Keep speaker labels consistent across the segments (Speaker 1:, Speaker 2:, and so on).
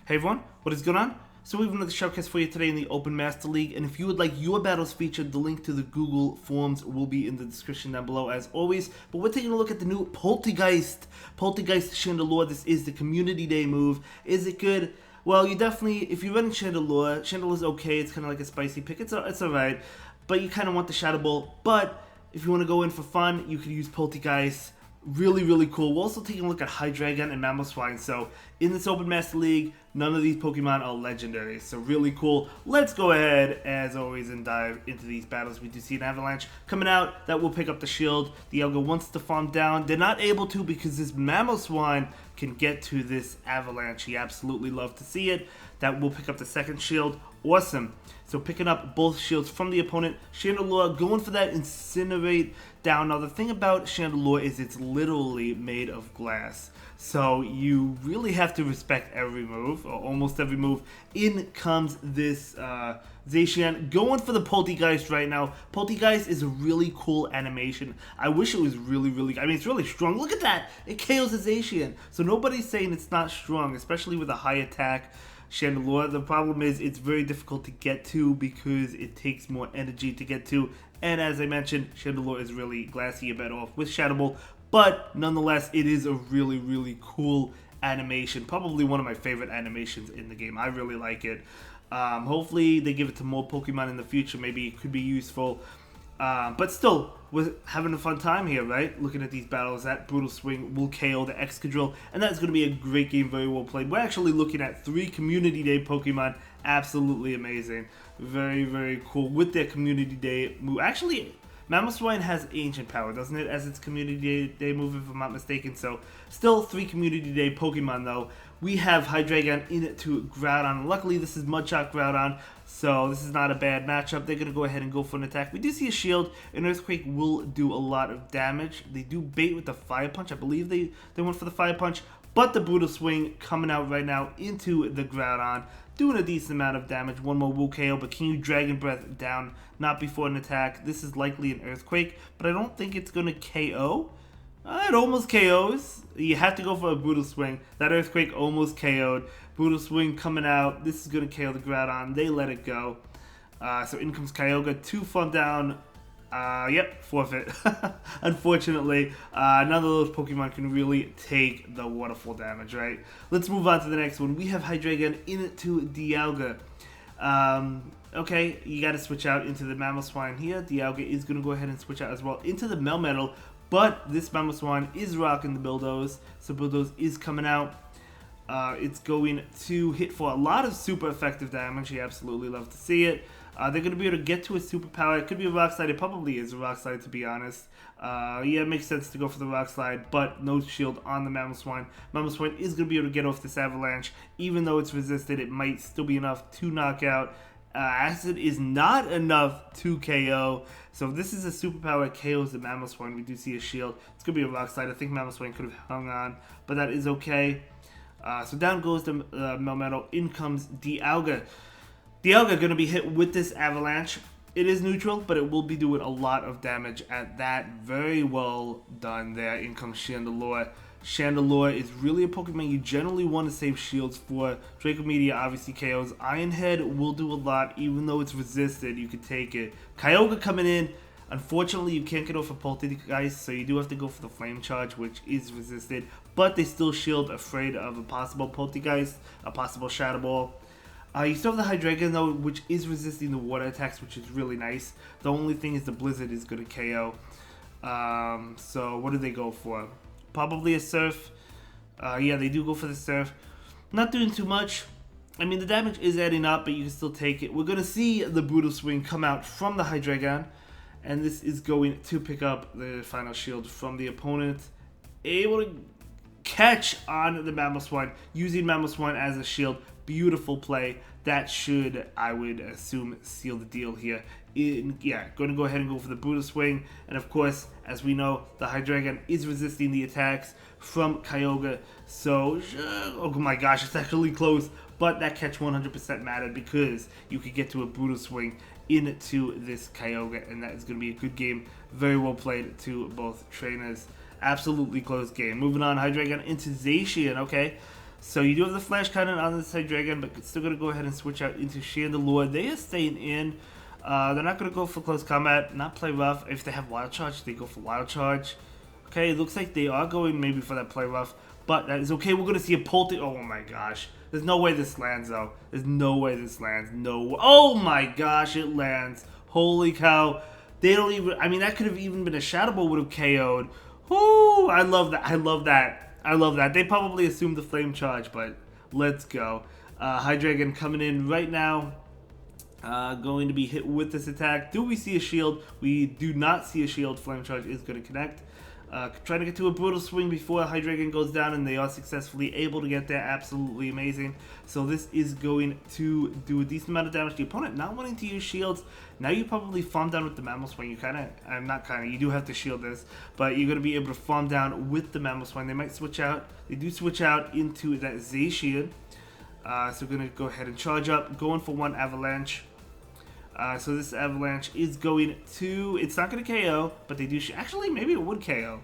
Speaker 1: Hey everyone, what is going on? So we have another showcase for you today in the Open Master League, and if you would like your battles featured, the link to the Google Forms will be in the description down below as always. But we're taking a look at the new Poltergeist Chandelure. This is the Community Day move. Is it good? Well, you definitely, if you're running Chandelure's okay. It's kind of like a spicy pick. It's alright, but you kind of want the Shadow Ball. But if you want to go in for fun, you could use Poltergeist. Really cool. We're also taking a look at Hydreigon and Mamoswine. So in this Open Master League, none of these Pokemon are legendary. So really cool. Let's go ahead, as always, and dive into these battles. We do see an Avalanche coming out that will pick up the shield. Dialga wants to farm down. They're not able to because this Mamoswine can get to this Avalanche. He absolutely loves to see it. That will pick up the second shield. Awesome. So picking up both shields from the opponent. Chandelure going for that Incinerate down. Now the thing about Chandelure is it's literally made of glass. So you really have to respect every move, or almost every move. In comes this Zacian going for the Poltergeist right now. Poltergeist is a really cool animation. I wish it was really, I mean, it's really strong. Look at that. It KOs the Zacian. So nobody's saying it's not strong, especially with a high attack Chandelure. The problem is it's very difficult to get to because it takes more energy to get to, and as I mentioned, Chandelure is really glassy. You're better off with Shadow Ball, but nonetheless it is a really cool animation, probably one of my favorite animations in the game. I really like it. Hopefully they give it to more Pokemon in the future. Maybe it could be useful. But still, we're having a fun time here, right? Looking at these battles, that Brutal Swing will KO the Excadrill, and that's going to be a great game, very well played. We're actually looking at 3 Community Day Pokemon. Absolutely amazing. Very cool with their Community Day move. Actually, Mamoswine has Ancient Power, doesn't it, as its Community Day move, if I'm not mistaken. So, still 3 Community Day Pokemon, though. We have Hydreigon into Groudon. Luckily, this is Mudshot Groudon, so this is not a bad matchup. They're going to go ahead and go for an attack. We do see a shield. An Earthquake will do a lot of damage. They do bait with the Fire Punch. I believe they went for the Fire Punch, but the Brutal Swing coming out right now into the Groudon, doing a decent amount of damage. One more will KO, but can you Dragon Breath down? Not before an attack. This is likely an Earthquake, but I don't think it's going to KO. It almost KOs. You have to go for a Brutal Swing. That Earthquake almost KO'd. Brutal Swing coming out. This is going to KO the Groudon. They let it go. So in comes Kyogre. 2 farm down. Yep, forfeit. Unfortunately, none of those Pokemon can really take the waterfall damage, right? Let's move on to the next one. We have Hydreigon into Dialga. Okay, you got to switch out into the Mamoswine here. Dialga is going to go ahead and switch out as well into the Melmetal. But this Mamoswine is rocking the Bulldoze, so Bulldoze is coming out. It's going to hit for a lot of super effective damage. You absolutely love to see it. They're going to be able to get to a superpower. It could be a Rock Slide. It probably is a Rock Slide, to be honest. Yeah, it makes sense to go for the Rock Slide, but no shield on the Mamoswine. Mamoswine is going to be able to get off this Avalanche. Even though it's resisted, it might still be enough to knock out. Acid is not enough to KO. So if this is a superpower, it KOs the Mamoswine. We do see a shield. It's going to be a Rock Slide. I think Mamoswine could have hung on, but that is okay. So down goes the Melmetal. In comes Dialga. Dialga going to be hit with this Avalanche. It is neutral, but it will be doing a lot of damage at that. Very well done there. In comes Chandelure. Chandelure is really a Pokemon you generally want to save shields for. Draco Meteor obviously KOs. Iron Head will do a lot, even though it's resisted. You can take it. Kyogre coming in. Unfortunately, you can't get off a Poltergeist, so you do have to go for the Flame Charge, which is resisted. But they still shield afraid of a possible Poltergeist, a possible Shadow Ball. You still have the Hydreigon, though, which is resisting the water attacks, which is really nice. The only thing is the Blizzard is going to KO. So what do they go for? Probably a Surf. Yeah, they do go for the Surf. Not doing too much. I mean, the damage is adding up, but you can still take it. We're going to see the Brutal Swing come out from the Hydreigon. And this is going to pick up the final shield from the opponent. Able to catch on the Mamoswine, using Mamoswine as a shield. Beautiful play. That should, I would assume, seal the deal here. Yeah, going to go ahead and go for the Brutal Swing. And of course, as we know, the Hydreigon is resisting the attacks from Kyogre. So, oh my gosh, it's actually close. But that catch 100% mattered because you could get to a Brutal Swing into this Kyogre, and that is going to be a good game. Very well played to both trainers. Absolutely close game. Moving on, Hydreigon into Zacian, okay? So you do have the Flash Cannon on this Hydreigon, but it's still going to go ahead and switch out into Chandelure. They are staying in. They're not going to go for close combat, not play rough. If they have Wild Charge, they go for Wild Charge. Okay, it looks like they are going maybe for that play rough, but that is okay. We're going to see a Oh my gosh. There's no way this lands, though. There's no way this lands. No. Oh my gosh, it lands. Holy cow. They don't even... I mean, that could have even been a Shadow Ball would have KO'd. Whoo! I love that. I love that. I love that. They probably assumed the Flame Charge, but let's go. Hydreigon coming in right now. Going to be hit with this attack. Do we see a shield? We do not see a shield. Flame Charge is going to connect. Trying to get to a Brutal Swing before Hydreigon goes down, and they are successfully able to get there. Absolutely amazing. So this is going to do a decent amount of damage to the opponent. Not wanting to use shields. Now you probably farm down with the Mammal Swing. You kind of, you do have to shield this, but you're going to be able to farm down with the Mammal Swing. They might switch out. They do switch out into that Zacian. So we're going to go ahead and charge up, going for one Avalanche. So this Avalanche is going to... It's not going to KO, but they do... Actually, maybe it would KO.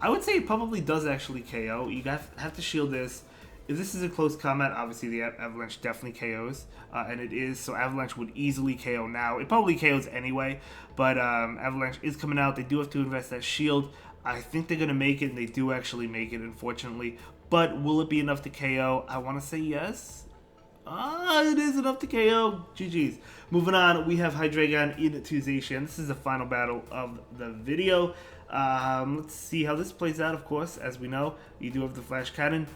Speaker 1: I would say it probably does actually KO. You have to shield this. If this is a close combat, obviously the Avalanche definitely KOs. And it is, so Avalanche would easily KO now. It probably KOs anyway, but Avalanche is coming out. They do have to invest that shield. I think they're going to make it, and they do actually make it, unfortunately. But will it be enough to KO? I want to say yes. It is enough to KO. GG's. Moving on, we have Hydreigon into Zacian. This is the final battle of the video. Let's see how this plays out, of course. As we know, you do have the Flash Cannon.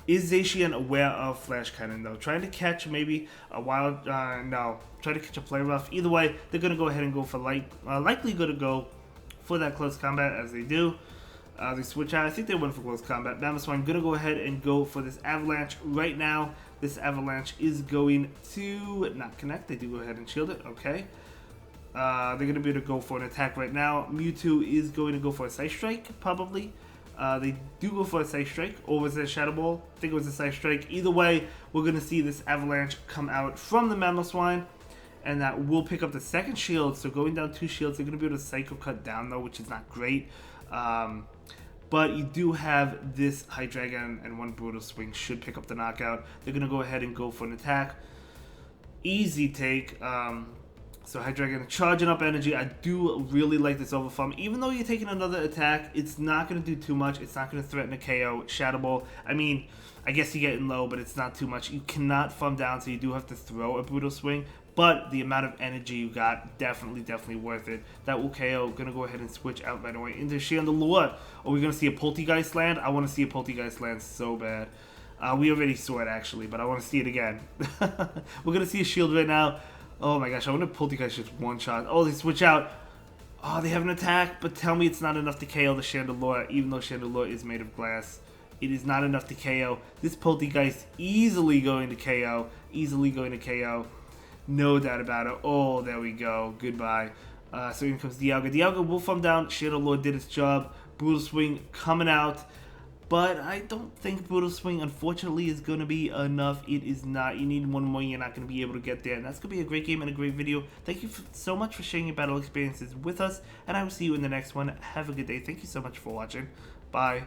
Speaker 1: Is Zacian aware of Flash Cannon, though? Trying to catch maybe a wild... no. Trying to catch a play rough. Either way, they're going to go ahead and go for likely going to go for that close combat, as they do. They switch out. I think they went for close combat. So I'm going to go ahead and go for this Avalanche right now. This Avalanche is going to not connect. They do go ahead and shield it. Okay. They're going to be able to go for an attack right now. Mewtwo is going to go for a Side Strike, probably. They do go for a Side Strike. Or was it a Shadow Ball? I think it was a Side Strike. Either way, we're going to see this Avalanche come out from the Mamoswine. And that will pick up the second shield. So going down 2 shields, they're going to be able to Psycho Cut down, though, which is not great. But you do have this Hydreigon, and one Brutal Swing should pick up the knockout. They're going to go ahead and go for an attack. Easy take. So Hydreigon charging up energy. I do really like this Overfarm. Even though you're taking another attack, it's not going to do too much. It's not going to threaten a KO. Shadow Ball, I mean, I guess you're getting low, but it's not too much. You cannot farm down, so you do have to throw a Brutal Swing. But the amount of energy you got, definitely worth it. That will KO. Gonna go ahead and switch out right away into Chandelure. Are we gonna see a Poltergeist land? I want to see a Poltergeist land so bad. We already saw it actually, but I want to see it again. We're gonna see a shield right now. Oh my gosh, I wonder if Poltergeist just one shot. Oh, they switch out. Oh, they have an attack, but tell me it's not enough to KO the Chandelure, even though Chandelure is made of glass. It is not enough to KO. This Poltergeist easily going to KO. Easily going to KO. No doubt about it. Oh, there we go. Goodbye. So in comes Dialga. Dialga will farm down. Chandelure did its job. Brutal Swing coming out. But I don't think Brutal Swing, unfortunately, is going to be enough. It is not. You need one more. You're not going to be able to get there. And that's going to be a great game and a great video. Thank you so much for sharing your battle experiences with us. And I will see you in the next one. Have a good day. Thank you so much for watching. Bye.